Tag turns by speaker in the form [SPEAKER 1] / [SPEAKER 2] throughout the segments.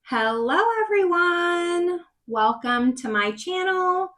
[SPEAKER 1] Hello everyone! Welcome to my channel.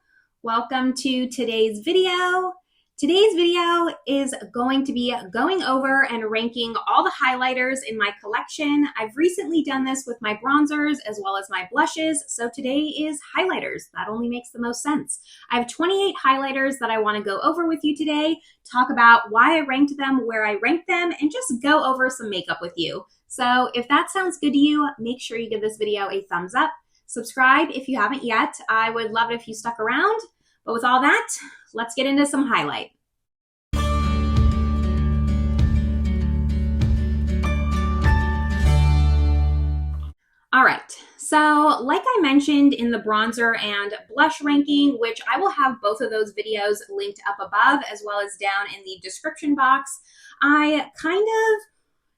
[SPEAKER 1] Welcome to today's video. Today's video is going to be going over and ranking all the highlighters in my collection. I've recently done this with my bronzers as well as my blushes, so today is highlighters. That only makes the most sense. I have 28 highlighters that I want to go over with you today, talk about why I ranked them, where I ranked them, and just go over some makeup with you. So if that sounds good to you, make sure you give this video a thumbs up. Subscribe if you haven't yet. I would love it if you stuck around. But with all that, let's get into some highlight. All right, so like I mentioned in the bronzer and blush ranking, which I will have both of those videos linked up above as well as down in the description box, I kind of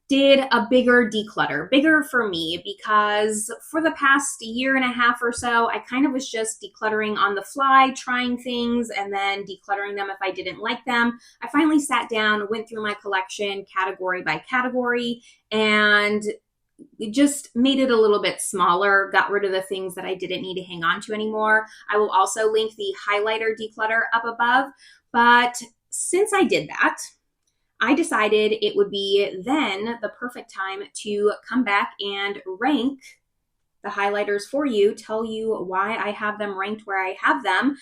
[SPEAKER 1] did a bigger declutter, bigger for me, because for the past year and a half or so, I kind of was just decluttering on the fly, trying things and then decluttering them if I didn't like them. I finally sat down, went through my collection category by category, and just made it a little bit smaller, got rid of the things that I didn't need to hang on to anymore. I will also link the highlighter declutter up above, but since I did that, I decided it would be then the perfect time to come back and rank the highlighters for you, tell you why I have them ranked where I have them.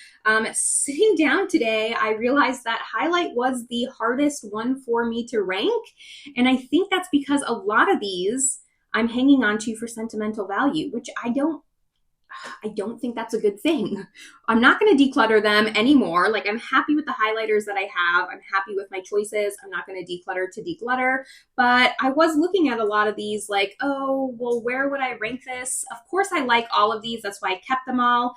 [SPEAKER 1] Sitting down today, I realized that highlight was the hardest one for me to rank. And I think that's because a lot of these I'm hanging on to for sentimental value, which I don't think that's a good thing. I'm not going to declutter them anymore. Like, I'm happy with the highlighters that I have. I'm happy with my choices. I'm not going to declutter. But I was looking at a lot of these like, oh, well, where would I rank this? Of course, I like all of these. That's why I kept them all.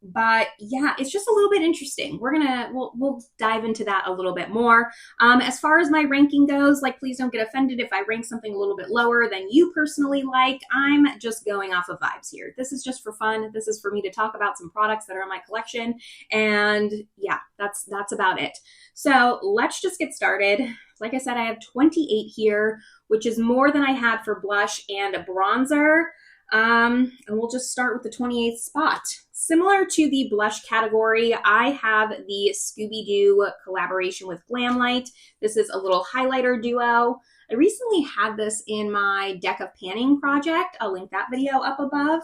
[SPEAKER 1] But yeah, it's just a little bit interesting. We'll dive into that a little bit more. As far as my ranking goes, like, please don't get offended if I rank something a little bit lower than you personally like. I'm just going off of vibes here. This is just for fun. This is for me to talk about some products that are in my collection. And yeah, that's about it. So let's just get started. Like I said, I have 28 here, which is more than I had for blush and a bronzer. And we'll just start with the 28th spot. Similar to the blush category, I have the Scooby-Doo collaboration with Glamlight. This is a little highlighter duo. I recently had this in my deck of panning project. I'll link that video up above.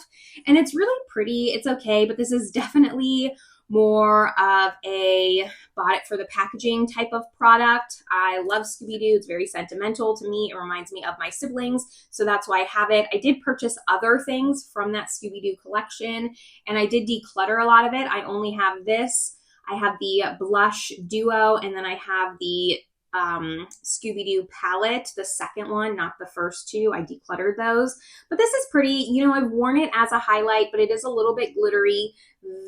[SPEAKER 1] And it's really pretty. It's okay, but this is definitely more of a bought it for the packaging type of product. I love Scooby-Doo. It's very sentimental to me. It reminds me of my siblings, so that's why I have it. I did purchase other things from that Scooby-Doo collection, and I did declutter a lot of it. I only have this. I have the blush duo, and then I have the Scooby-Doo palette, the second one, not the first two. I decluttered those, but this is pretty. You know, I've worn it as a highlight, but it is a little bit glittery.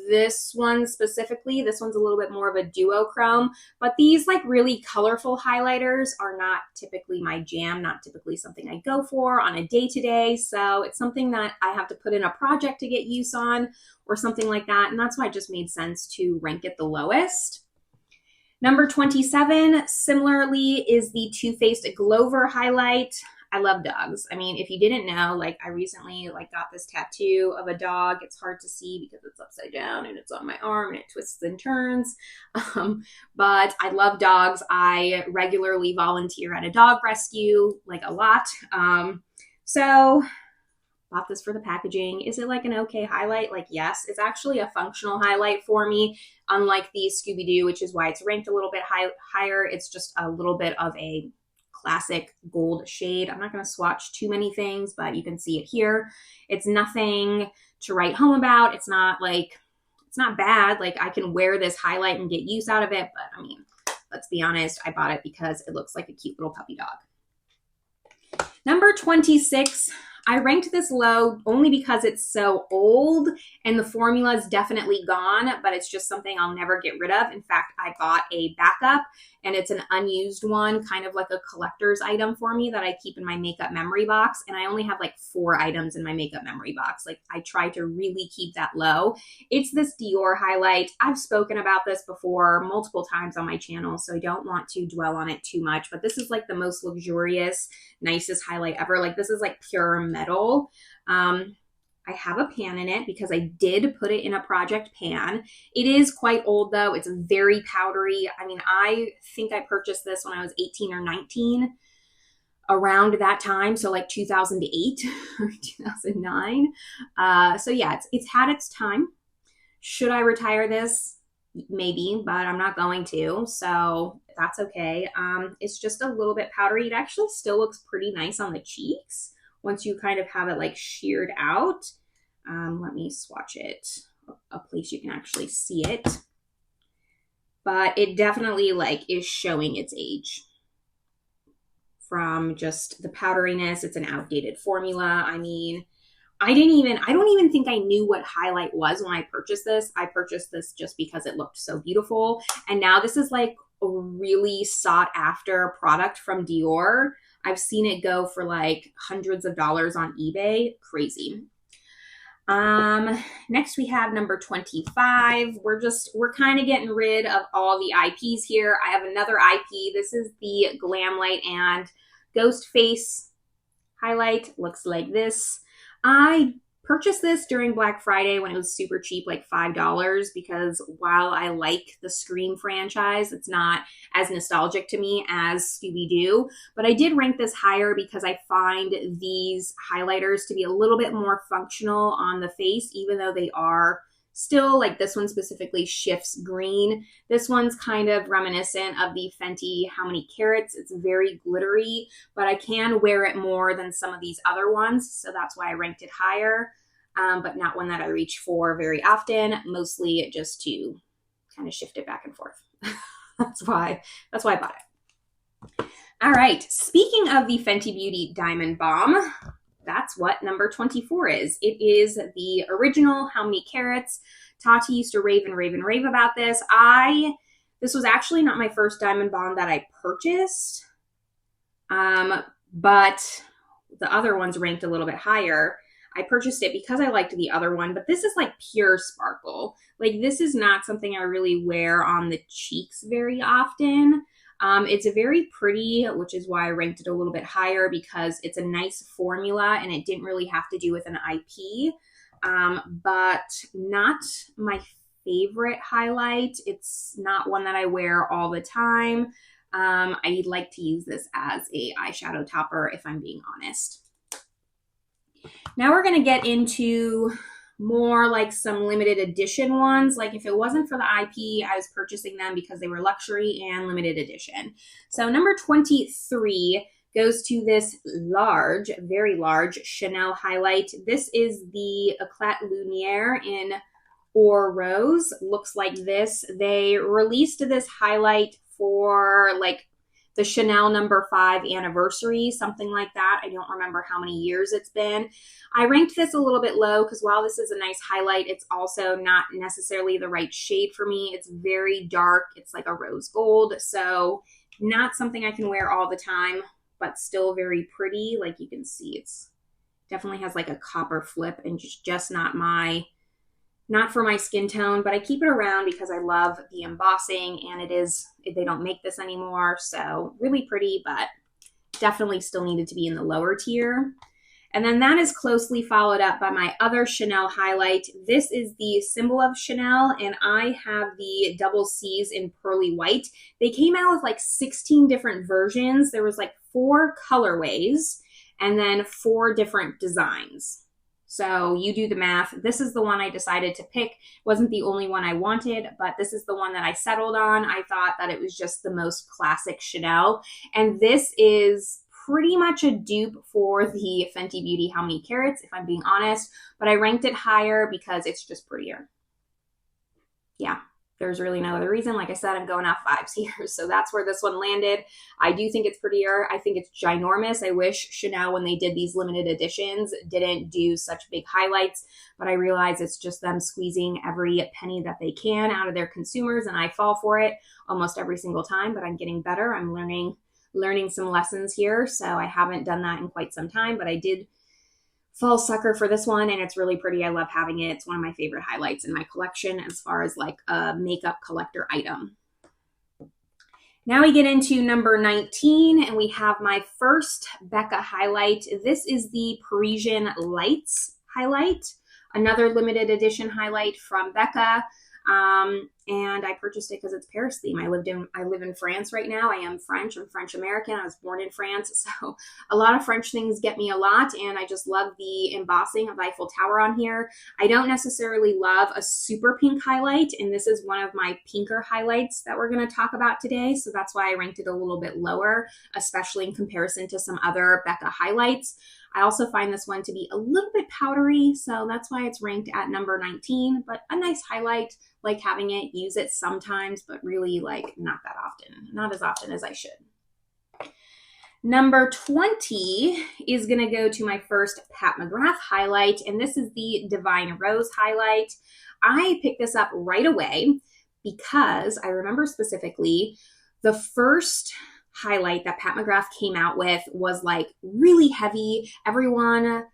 [SPEAKER 1] This one specifically, this one's a little bit more of a duochrome, but these like really colorful highlighters are not typically my jam, not typically something I go for on a day-to-day. So it's something that I have to put in a project to get use on or something like that. And that's why it just made sense to rank it the lowest. Number 27, similarly, is the Too Faced Glover highlight. I love dogs. I mean, if you didn't know, like, I recently got this tattoo of a dog. It's hard to see because it's upside down and it's on my arm and it twists and turns. But I love dogs. I regularly volunteer at a dog rescue, like a lot. So bought this for the packaging. Is it like an okay highlight? Like, yes, it's actually a functional highlight for me, unlike the Scooby-Doo, which is why it's ranked a little bit higher. It's just a little bit of a classic gold shade. I'm not going to swatch too many things, but you can see it here. It's nothing to write home about. It's not bad. Like, I can wear this highlight and get use out of it, but I mean, let's be honest, I bought it because it looks like a cute little puppy dog. Number 26, I ranked this low only because it's so old and the formula is definitely gone, but it's just something I'll never get rid of. In fact, I bought a backup and it's an unused one, kind of like a collector's item for me that I keep in my makeup memory box. And I only have like 4 items in my makeup memory box. Like I try to really keep that low. It's this Dior highlight. I've spoken about this before multiple times on my channel, so I don't want to dwell on it too much, but this is like the most luxurious, nicest highlight ever. Like this is like pure metal. I have a pan in it because I did put it in a project pan. It is quite old though. It's very powdery. I mean, I think I purchased this when I was 18 or 19, around that time. So like 2008 or 2009. So yeah, it's had its time. Should I retire this? Maybe, but I'm not going to. So that's okay. It's just a little bit powdery. It actually still looks pretty nice on the cheeks once you kind of have it like sheared out. Let me swatch it, a place you can actually see it. But it definitely like is showing its age from just the powderiness. It's an outdated formula. I mean, I don't even think I knew what highlight was when I purchased this. I purchased this just because it looked so beautiful. And now this is like a really sought after product from Dior. I've seen it go for like hundreds of dollars on eBay. Crazy. Next we have number 25. We're kind of getting rid of all the IPs here. I have another IP. This is the Glam Light and Ghost Face highlight. Looks like this. I purchased this during Black Friday when it was super cheap, like $5, because while I like the Scream franchise, it's not as nostalgic to me as Scooby-Doo. But I did rank this higher because I find these highlighters to be a little bit more functional on the face, even though they are still, like this one specifically shifts green. This one's kind of reminiscent of the Fenty How Many Carats. It's very glittery, but I can wear it more than some of these other ones, so that's why I ranked it higher, but not one that I reach for very often, mostly just to kind of shift it back and forth. That's why I bought it. All right, speaking of the Fenty Beauty Diamond Bomb, that's what number 24 is. It is the original How Many Carats. Tati used to rave and rave and rave about this. This was actually not my first Diamond Bomb that I purchased, but the other ones ranked a little bit higher. I purchased it because I liked the other one, but this is like pure sparkle. Like this is not something I really wear on the cheeks very often. It's a very pretty, which is why I ranked it a little bit higher, because it's a nice formula and it didn't really have to do with an IP, but not my favorite highlight. It's not one that I wear all the time. I like to use this as a eyeshadow topper, if I'm being honest. Now we're going to get into more like some limited edition ones. Like if it wasn't for the IP, I was purchasing them because they were luxury and limited edition. So number 23 goes to this large, very large Chanel highlight. This is the Eclat Lumiere in Or Rose. Looks like this. They released this highlight for like the Chanel number 5 anniversary, something like that. I don't remember how many years it's been. I ranked this a little bit low because while this is a nice highlight, it's also not necessarily the right shade for me. It's very dark. It's like a rose gold. So not something I can wear all the time, but still very pretty. Like you can see, it's definitely has like a copper flip and just not for my skin tone, but I keep it around because I love the embossing, and they don't make this anymore. So really pretty, but definitely still needed to be in the lower tier. And then that is closely followed up by my other Chanel highlight. This is the Symbol of Chanel, and I have the double C's in pearly white. They came out with like 16 different versions. There was like 4 colorways and then 4 different designs. So you do the math. This is the one I decided to pick. It wasn't the only one I wanted, but this is the one that I settled on. I thought that it was just the most classic Chanel. And this is pretty much a dupe for the Fenty Beauty How Many Carats, if I'm being honest. But I ranked it higher because it's just prettier. Yeah, There's really no other reason. Like I said, I'm going off vibes here. So that's where this one landed. I do think it's prettier. I think it's ginormous. I wish Chanel, when they did these limited editions, didn't do such big highlights, but I realize it's just them squeezing every penny that they can out of their consumers, and I fall for it almost every single time, but I'm getting better. I'm learning some lessons here. So I haven't done that in quite some time, but I did fall sucker for this one, and it's really pretty. I love having it. It's one of my favorite highlights in my collection as far as like a makeup collector item. Now we get into number 19, and we have my first Becca highlight. This is the Parisian Lights highlight, another limited edition highlight from Becca. And I purchased it because it's Paris theme. I live in France right now. I am French. I'm French American. I was born in France. So a lot of French things get me a lot. And I just love the embossing of the Eiffel Tower on here. I don't necessarily love a super pink highlight. And this is one of my pinker highlights that we're going to talk about today. So that's why I ranked it a little bit lower, especially in comparison to some other Becca highlights. I also find this one to be a little bit powdery, so that's why it's ranked at number 19, but a nice highlight. Like having it, use it sometimes, but really like not that often, not as often as I should. Number 20 is going to go to my first Pat McGrath highlight, and this is the Divine Rose highlight. I picked this up right away because I remember specifically the first highlight that Pat McGrath came out with was like really heavy. Everyone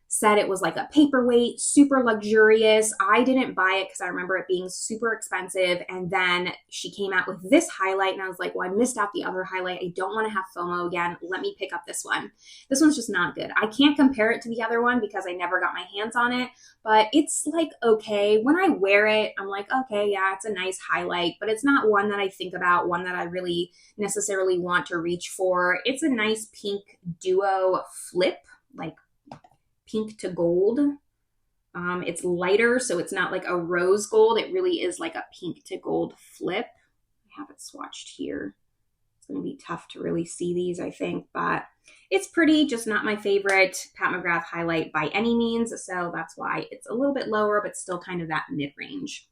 [SPEAKER 1] said it was like a paperweight, super luxurious. I didn't buy it because I remember it being super expensive. And then she came out with this highlight and I was like, well, I missed out the other highlight. I don't want to have FOMO again. Let me pick up this one. This one's just not good. I can't compare it to the other one because I never got my hands on it, but it's like, okay, when I wear it, I'm like, okay, yeah, it's a nice highlight, but it's not one that I think about, one that I really necessarily want to reach for. It's a nice pink duo flip, like pink to gold. It's lighter, so it's not like a rose gold. It really is like a pink to gold flip. I have it swatched here. It's going to be tough to really see these, I think, but it's pretty, just not my favorite Pat McGrath highlight by any means. So that's why it's a little bit lower, but still kind of that mid-range.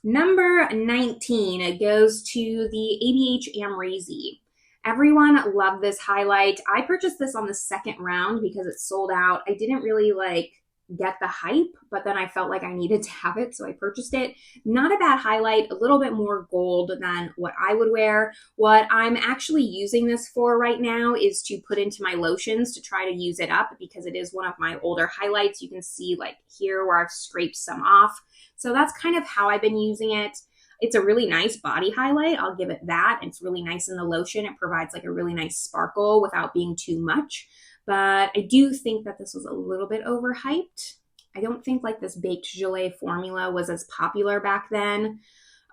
[SPEAKER 1] Number 19 goes to the ABH Amrezy. Everyone loved this highlight. I purchased this on the second round because it sold out. I didn't really like get the hype, but then I felt like I needed to have it, so I purchased it. Not a bad highlight, a little bit more gold than what I would wear. What I'm actually using this for right now is to put into my lotions to try to use it up because it is one of my older highlights. You can see like here where I've scraped some off. So that's kind of how I've been using it. It's a really nice body highlight. I'll give it that. It's really nice in the lotion. It provides like a really nice sparkle without being too much. But I do think that this was a little bit overhyped. I don't think like this baked gelée formula was as popular back then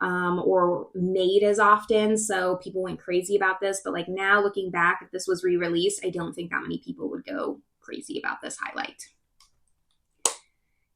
[SPEAKER 1] or made as often. So people went crazy about this. But like now looking back, if this was re-released, I don't think that many people would go crazy about this highlight.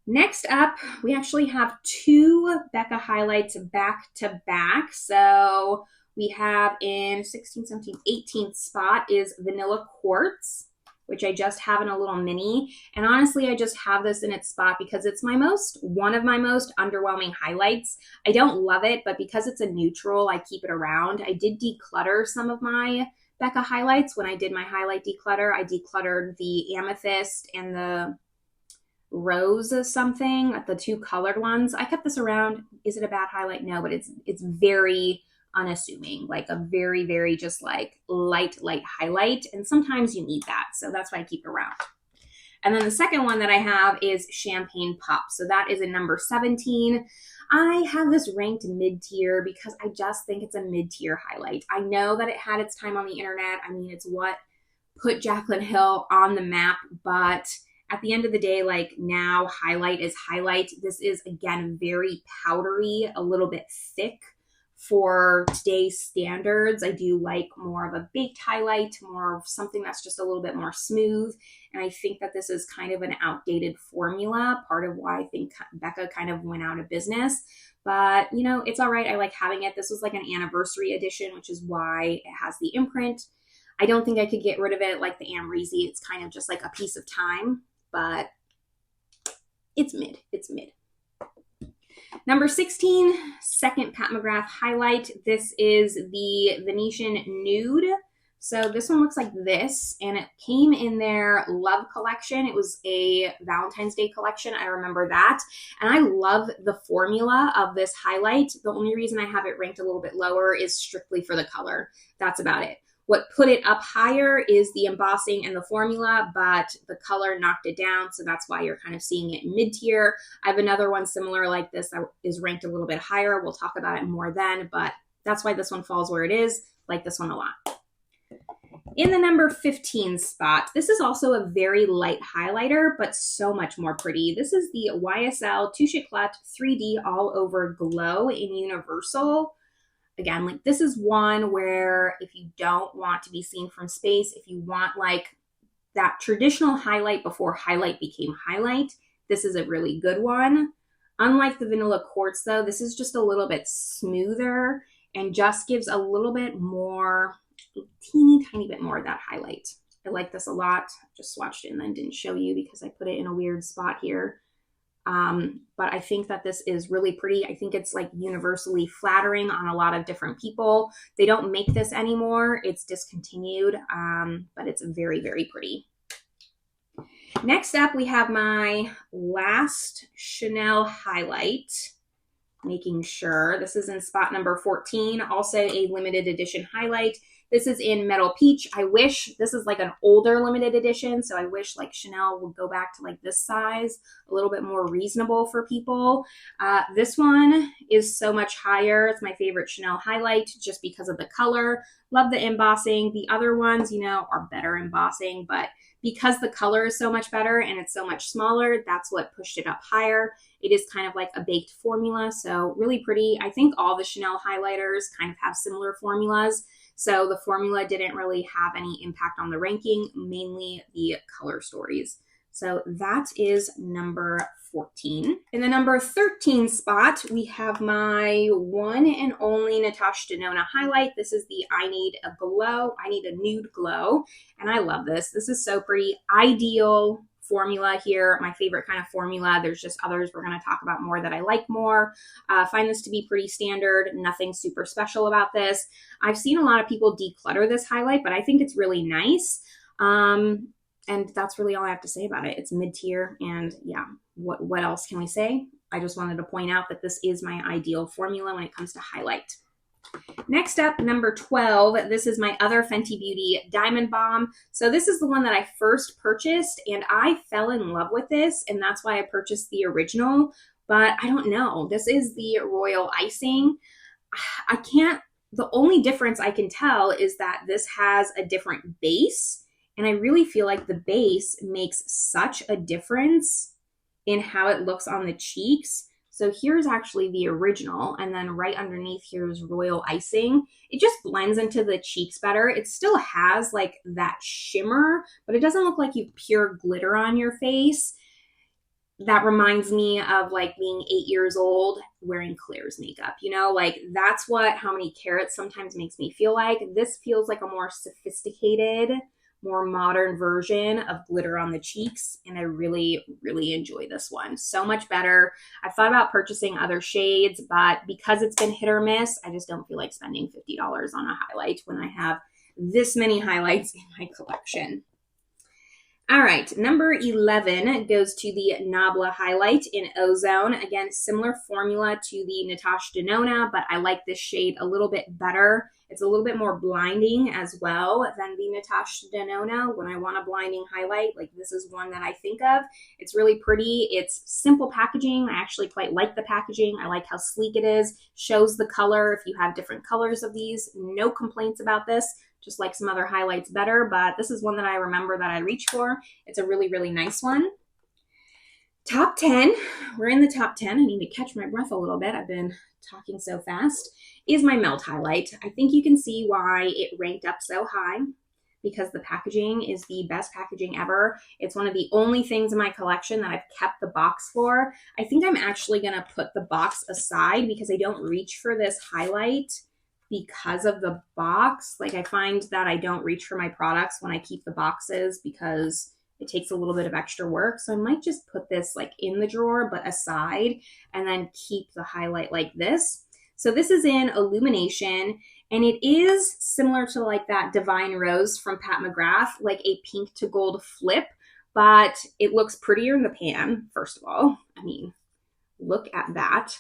[SPEAKER 1] Next up, we actually have two Becca highlights back to back. So we have in 16th, 17th, 18th spot is Vanilla Quartz, which I just have in a little mini. And honestly, I just have this in its spot because it's one of my most underwhelming highlights. I don't love it, but because it's a neutral, I keep it around. I did declutter some of my Becca highlights. When I did my highlight declutter, I decluttered the amethyst and the rose or something, the two colored ones. I kept this around. Is it a bad highlight? No, but it's very unassuming, like a very, very just like light highlight. And sometimes you need that. So that's why I keep it around. And then the second one that I have is Champagne Pop. So that is a number 17. I have this ranked mid-tier because I just think it's a mid-tier highlight. I know that it had its time on the internet. I mean, it's what put Jaclyn Hill on the map, but at the end of the day, like now highlight is highlight. This is again very powdery, a little bit thick for today's standards. I do like more of a baked highlight, more of something that's just a little bit more smooth. And I think that this is kind of an outdated formula, part of why I think Becca kind of went out of business. But, you know, it's all right. I like having it. This was like an anniversary edition, which is why it has the imprint. I don't think I could get rid of it like the Amrezy. It's kind of just like a piece of time, but it's mid. It's mid. Number 16, second Pat McGrath highlight. This is the Venetian Nude. So this one looks like this, and it came in their Love collection. It was a Valentine's Day collection. I remember that. And I love the formula of this highlight. The only reason I have it ranked a little bit lower is strictly for the color. That's about it. What put it up higher is the embossing and the formula, but the color knocked it down, so that's why you're kind of seeing it mid-tier. I have another one similar like this that is ranked a little bit higher. We'll talk about it more then, but that's why this one falls where it is. Like this one a lot. In the number 15 spot, this is also a very light highlighter, but so much more pretty. This is the YSL Touche Éclat 3D All Over Glow in Universal. Again, like this is one where if you don't want to be seen from space, if you want like that traditional highlight before highlight became highlight, this is a really good one. Unlike the Vanilla Quartz though, this is just a little bit smoother and just gives a little bit more, teeny tiny bit more of that highlight. I like this a lot. Just swatched it and then didn't show you because I put it in a weird spot here. But I think that this is really pretty. I think it's like universally flattering on a lot of different people. They don't make this anymore. It's discontinued, but it's very, very pretty. Next up, we have my last Chanel highlight. Making sure this is in spot number 14, also a limited edition highlight. This is in Metal Peach. I wish this is like an older limited edition, so I wish like Chanel would go back to like this size, a little bit more reasonable for people. This one is so much higher. It's my favorite Chanel highlight just because of the color. Love the embossing. The other ones, you know, are better embossing, but because the color is so much better and it's so much smaller, that's what pushed it up higher. It is kind of like a baked formula, so really pretty. I think all the Chanel highlighters kind of have similar formulas. So the formula didn't really have any impact on the ranking, mainly the color stories. So that is number 14. In the number 13 spot, we have my one and only Natasha Denona highlight. This is the I Need a Glow. I Need a Nude Glow. And I love this. This is so pretty. Ideal formula here, my favorite kind of formula. There's just others we're going to talk about more that I like more. Find this to be pretty standard, nothing super special about this. I've seen a lot of people declutter this highlight, but I think it's really nice. And that's really all I have to say about it. It's mid-tier, and yeah, what else can we say? I just wanted to point out that this is my ideal formula when it comes to highlight. Next up, number 12, this is my other Fenty Beauty Diamond Bomb. So this is the one that I first purchased, and I fell in love with this, and that's why I purchased the original, but I don't know. This is the Royal Icing. The only difference I can tell is that this has a different base, and I really feel like the base makes such a difference in how it looks on the cheeks. So here's actually the original, and then right underneath here's Royal Icing. It just blends into the cheeks better. It still has like that shimmer, but it doesn't look like you've pure glitter on your face. That reminds me of like being 8 years old wearing Claire's makeup, you know, like that's what How Many Carats sometimes makes me feel like. This feels like a more sophisticated, more modern version of glitter on the cheeks, and I really, really enjoy this one. So much better. I've thought about purchasing other shades, but because it's been hit or miss, I just don't feel like spending $50 on a highlight when I have this many highlights in my collection. All right, number 11 goes to the Nabla highlight in Ozone. Again, similar formula to the Natasha Denona, but I like this shade a little bit better. It's a little bit more blinding as well than the Natasha Denona. When I want a blinding highlight, like this is one that I think of. It's really pretty. It's simple packaging. I actually quite like the packaging. I like how sleek it is. Shows the color if you have different colors of these. No complaints about this. Just like some other highlights better, but this is one that I remember that I reach for. It's a really, really nice one. Top 10, we're in the top 10. I need to catch my breath a little bit. I've been talking so fast. Is my Melt highlight. I think you can see why it ranked up so high, because the packaging is the best packaging ever. It's one of the only things in my collection that I've kept the box for. I think I'm actually gonna put the box aside because I don't reach for this highlight because of the box. Like I find that I don't reach for my products when I keep the boxes because it takes a little bit of extra work. So I might just put this like in the drawer, but aside, and then keep the highlight like this. So this is in Illumination, and it is similar to like that Divine Rose from Pat McGrath, like a pink to gold flip, but it looks prettier in the pan, first of all. I mean, look at that.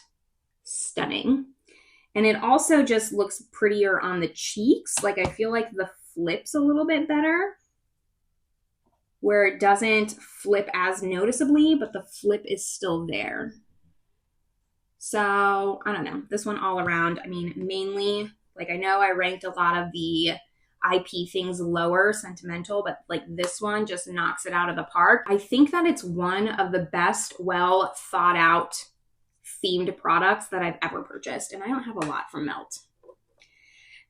[SPEAKER 1] Stunning. And it also just looks prettier on the cheeks. Like I feel like the flip's a little bit better, where it doesn't flip as noticeably, but the flip is still there. So I don't know, this one all around, I mean, mainly, like I know I ranked a lot of the IP things lower, sentimental, but like this one just knocks it out of the park. I think that it's one of the best, well thought out themed products that I've ever purchased. And I don't have a lot from Melt.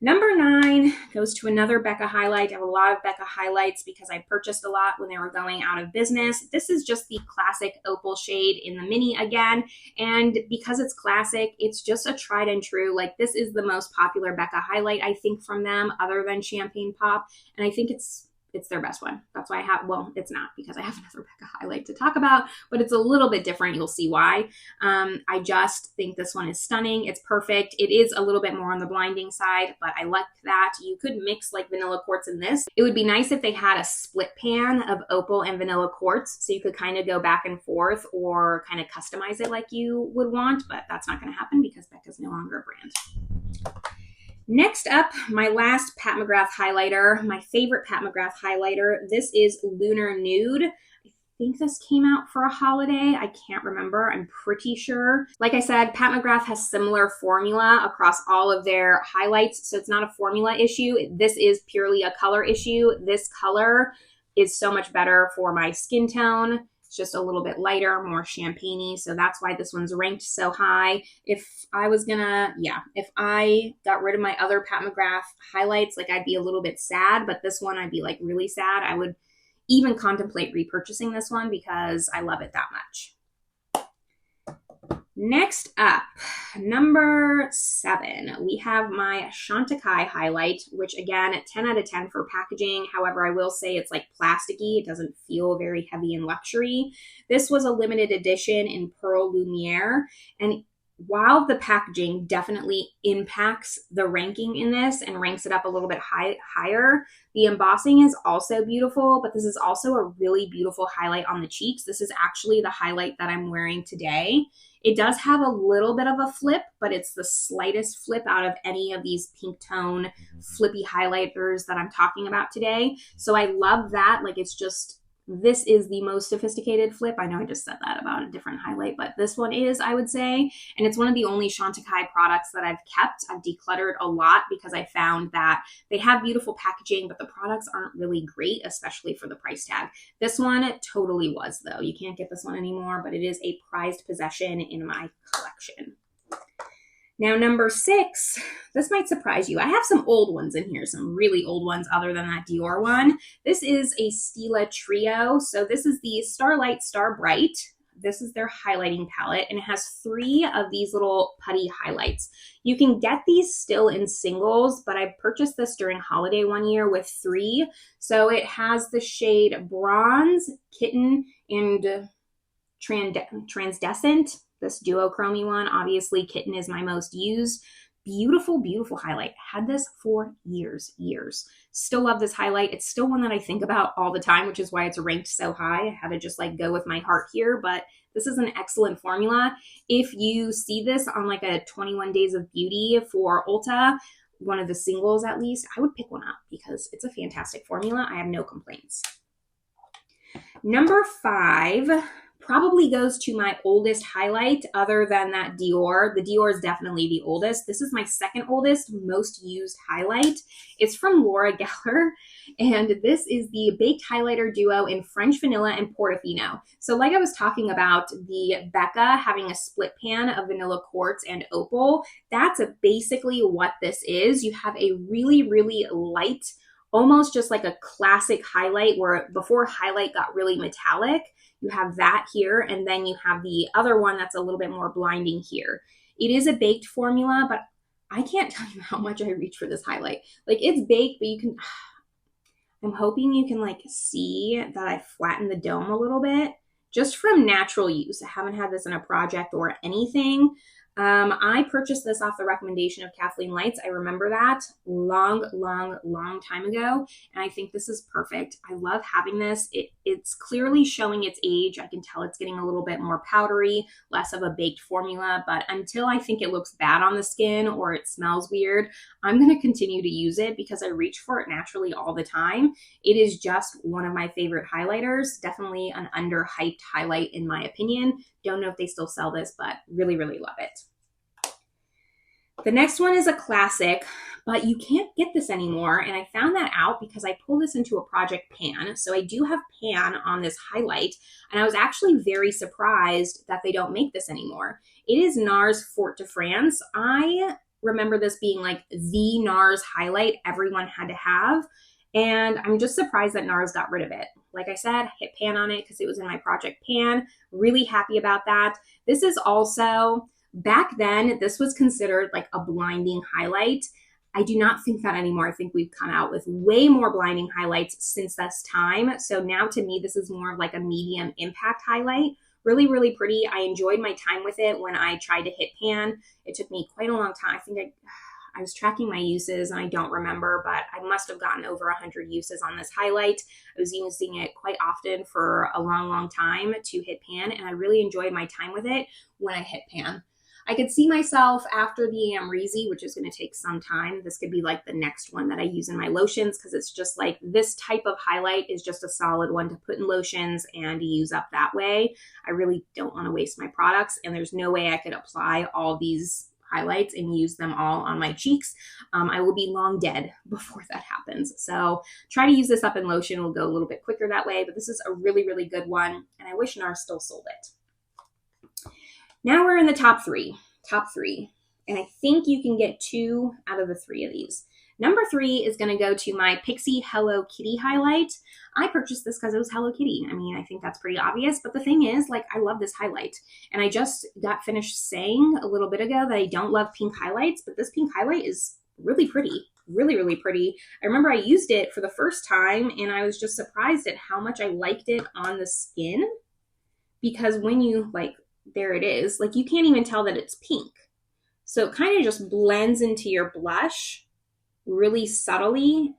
[SPEAKER 1] Number 9 goes to another Becca highlight. I have a lot of Becca highlights because I purchased a lot when they were going out of business. This is just the classic opal shade in the mini again. And because it's classic, it's just a tried and true. Like this is the most popular Becca highlight, I think, from them other than Champagne Pop. And I think it's their best one. That's why I have, well, it's not because I have another Becca highlight to talk about, but it's a little bit different. You'll see why. I just think this one is stunning. It's perfect. It is a little bit more on the blinding side, but I like that. You could mix like vanilla quartz in this. It would be nice if they had a split pan of opal and vanilla quartz, so you could kind of go back and forth or kind of customize it like you would want, but that's not going to happen because Becca's no longer a brand. Next up, my last Pat McGrath highlighter, my favorite Pat McGrath highlighter. This is Lunar Nude. I think this came out for a holiday. I can't remember. I'm pretty sure. Like I said, Pat McGrath has similar formula across all of their highlights, so it's not a formula issue. This is purely a color issue. This color is so much better for my skin tone. Just a little bit lighter, more champagne-y, so that's why this one's ranked so high. If I was gonna, if I got rid of my other Pat McGrath highlights, like I'd be a little bit sad, but this one I'd be like really sad. I would even contemplate repurchasing this one because I love it that much. Next up, number 7, we have my Chantecaille highlight, which again, 10 out of 10 for packaging. However, I will say it's like plasticky. It doesn't feel very heavy and luxury. This was a limited edition in Pearl Lumiere, and while the packaging definitely impacts the ranking in this and ranks it up a little bit higher, the embossing is also beautiful, but this is also a really beautiful highlight on the cheeks. This is actually the highlight that I'm wearing today. It does have a little bit of a flip, but it's the slightest flip out of any of these pink tone flippy highlighters that I'm talking about today. So I love that. Like it's just, this is the most sophisticated flip. I know I just said that about a different highlight, but this one is, I would say. And it's one of the only Chantecaille products that I've kept. I've decluttered a lot because I found that they have beautiful packaging, but the products aren't really great, especially for the price tag. This one totally was, though. You can't get this one anymore, but it is a prized possession in my collection. Now, number 6, this might surprise you. I have some old ones in here, some really old ones other than that Dior one. This is a Stila Trio. So this is the Starlight Star Bright. This is their highlighting palette, and it has 3 of these little putty highlights. You can get these still in singles, but I purchased this during holiday one year with 3. So it has the shade Bronze, Kitten, and Transdescent. This duochrome one, obviously Kitten is my most used. Beautiful, beautiful highlight. Had this for years. Still love this highlight. It's still one that I think about all the time, which is why it's ranked so high. I had to just like go with my heart here, but this is an excellent formula. If you see this on like a 21 Days of Beauty for Ulta, one of the singles at least, I would pick one up because it's a fantastic formula. I have no complaints. Number 5 probably goes to my oldest highlight other than that Dior. The Dior is definitely the oldest. This is my second oldest, most used highlight. It's from Laura Geller, and this is the Baked Highlighter Duo in French Vanilla and Portofino. So like I was talking about the Becca having a split pan of vanilla quartz and opal, that's basically what this is. You have a really, really light, almost just like a classic highlight where before highlight got really metallic. You have that here, and then you have the other one that's a little bit more blinding here. It is a baked formula, but I can't tell you how much I reach for this highlight. Like it's baked, but you can, I'm hoping you can like see that I flattened the dome a little bit just from natural use. I haven't had this in a project or anything. I purchased this off the recommendation of Kathleen Lights. I remember that long time ago. And I think this is perfect. I love having this. It's clearly showing its age. I can tell it's getting a little bit more powdery, less of a baked formula. But until I think it looks bad on the skin or it smells weird, I'm going to continue to use it because I reach for it naturally all the time. It is just one of my favorite highlighters. Definitely an underhyped highlight in my opinion. Don't know if they still sell this, but really love it. The next one is a classic, but you can't get this anymore. And I found that out because I pulled this into a project pan. So I do have pan on this highlight. And I was actually very surprised that they don't make this anymore. It is Nars Fort de France. I remember this being like the Nars highlight everyone had to have. And I'm just surprised that Nars got rid of it. Like I said, hit pan on it because it was in my project pan. Really happy about that. This is also, back then, this was considered like a blinding highlight. I do not think that anymore. I think we've come out with way more blinding highlights since this time. So now to me, this is more of like a medium impact highlight. Really pretty. I enjoyed my time with it when I tried to hit pan. It took me quite a long time. I think I was tracking my uses and I don't remember, but I must have gotten over 100 uses on this highlight. I was using it quite often for a long time to hit pan, and I really enjoyed my time with it when I hit pan. I could see myself after the Amrezy, which is going to take some time. This could be like the next one that I use in my lotions because it's just like this type of highlight is just a solid one to put in lotions and use up that way. I really don't want to waste my products, and there's no way I could apply all these highlights and use them all on my cheeks. I will be long dead before that happens. So try to use this up in lotion. Will go a little bit quicker that way, but this is a really good one, and I wish Nars still sold it. Now we're in the top three, and I think you can get 2 out of the 3 of these. Number 3 is going to go to my Pixie Hello Kitty highlight. I purchased this because it was Hello Kitty. I mean, I think that's pretty obvious, but the thing is, like, I love this highlight. And I just got finished saying a little bit ago that I don't love pink highlights, but this pink highlight is really pretty, really pretty. I remember I used it for the first time, and I was just surprised at how much I liked it on the skin, because when you, like, there it is, like, you can't even tell that it's pink. So it kind of just blends into your blush really subtly,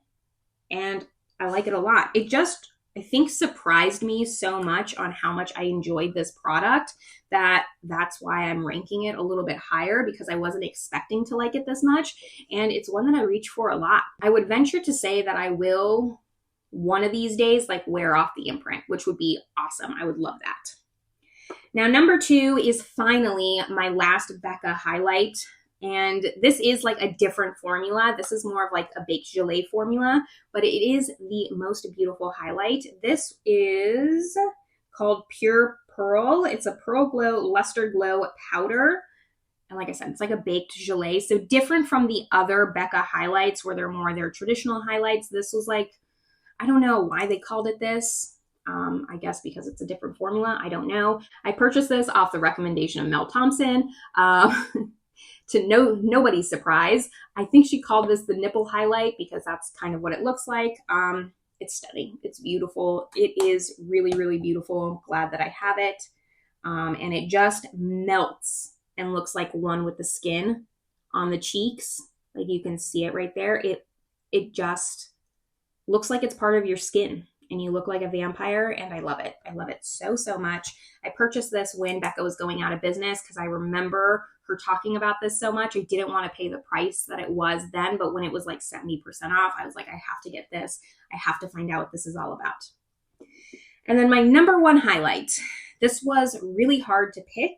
[SPEAKER 1] and I like it a lot. It just, I think, surprised me so much on how much I enjoyed this product that that's why I'm ranking it a little bit higher, because I wasn't expecting to like it this much, and it's one that I reach for a lot. I would venture to say that I will one of these days like wear off the imprint, which would be awesome. I would love that. Now, number 2 is finally my last Becca highlight. And this is like a different formula. This is more of like a baked gelée formula, but it is the most beautiful highlight. This is called Pure Pearl. It's a Pearl Glow Luster Glow powder. And like I said, it's like a baked gelée. So different from the other Becca highlights where they're more their traditional highlights. This was like, I don't know why they called it this. I guess because it's a different formula. I don't know. I purchased this off the recommendation of Mel Thompson. To nobody's surprise, I think she called this the nipple highlight because that's kind of what it looks like. It's stunning. It's beautiful. It is really beautiful. I'm glad that I have it. And it just melts and looks like one with the skin on the cheeks. Like you can see it right there. It just looks like it's part of your skin, and you look like a vampire, and I love it. I love it so much. I purchased this when Becca was going out of business because I remember her talking about this so much. I didn't want to pay the price that it was then, but when it was like 70% off, I was like, I have to get this. I have to find out what this is all about. And then my number 1 highlight. This was really hard to pick.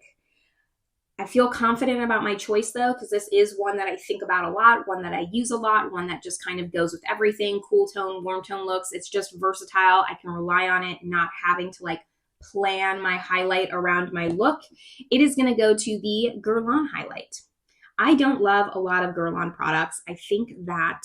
[SPEAKER 1] I feel confident about my choice though, because this is one that I think about a lot, one that I use a lot, one that just kind of goes with everything, cool tone, warm tone looks. It's just versatile. I can rely on it, not having to like plan my highlight around my look. It is going to go to the Guerlain highlight. I don't love a lot of Guerlain products. I think that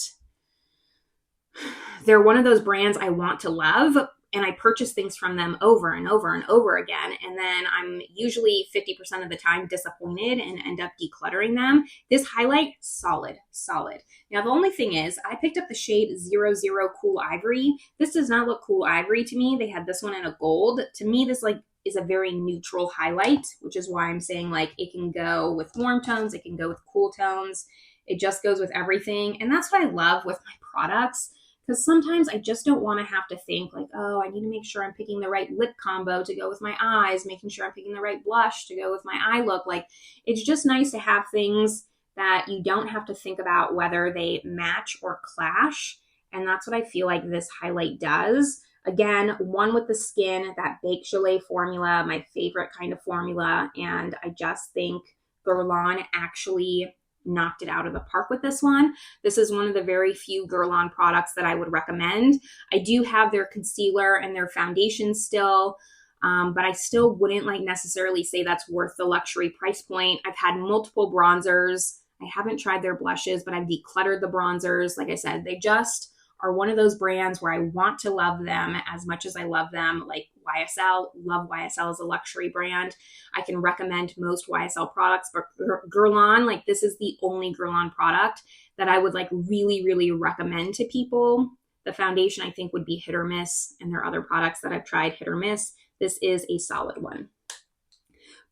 [SPEAKER 1] they're one of those brands I want to love, and I purchase things from them over and over and over again. And then I'm usually 50% of the time disappointed and end up decluttering them. This highlight, solid, solid. Now, the only thing is I picked up the shade 00 Cool Ivory. This does not look cool ivory to me. They had this one in a gold. To me, this like is a very neutral highlight, which is why I'm saying like it can go with warm tones. It can go with cool tones. It just goes with everything. And that's what I love with my products, because sometimes I just don't want to have to think like, oh, I need to make sure I'm picking the right lip combo to go with my eyes, making sure I'm picking the right blush to go with my eye look. Like, it's just nice to have things that you don't have to think about whether they match or clash. And that's what I feel like this highlight does. Again, one with the skin, that Baked Gelée formula, my favorite kind of formula. And I just think Guerlain actually knocked it out of the park with this one. This is one of the very few Guerlain products that I would recommend. I do have their concealer and their foundation still, but I still wouldn't like necessarily say that's worth the luxury price point. I've had multiple bronzers. I haven't tried their blushes, but I've decluttered the bronzers. Like I said, they just are one of those brands where I want to love them as much as I love them. Like YSL, love YSL as a luxury brand. I can recommend most YSL products, but Guerlain, like this is the only Guerlain product that I would like really, really recommend to people. The foundation I think would be hit or miss, and there are other products that I've tried hit or miss. This is a solid one.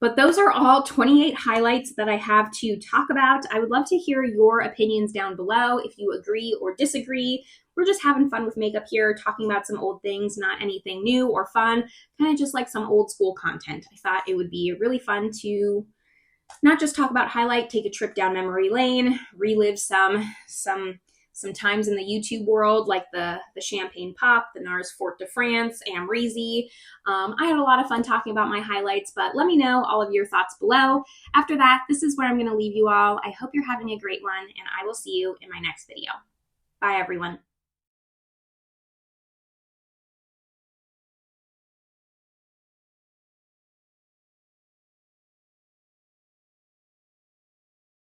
[SPEAKER 1] But those are all 28 highlights that I have to talk about. I would love to hear your opinions down below if you agree or disagree. We're just having fun with makeup here, talking about some old things, not anything new or fun, kind of just like some old school content. I thought it would be really fun to not just talk about highlight, take a trip down memory lane, relive some times in the YouTube world, like the Champagne Pop, the Nars Fort de France, Amrezy. I had a lot of fun talking about my highlights, but let me know all of your thoughts below. After that, this is where I'm going to leave you all. I hope you're having a great one, and I will see you in my next video. Bye, everyone.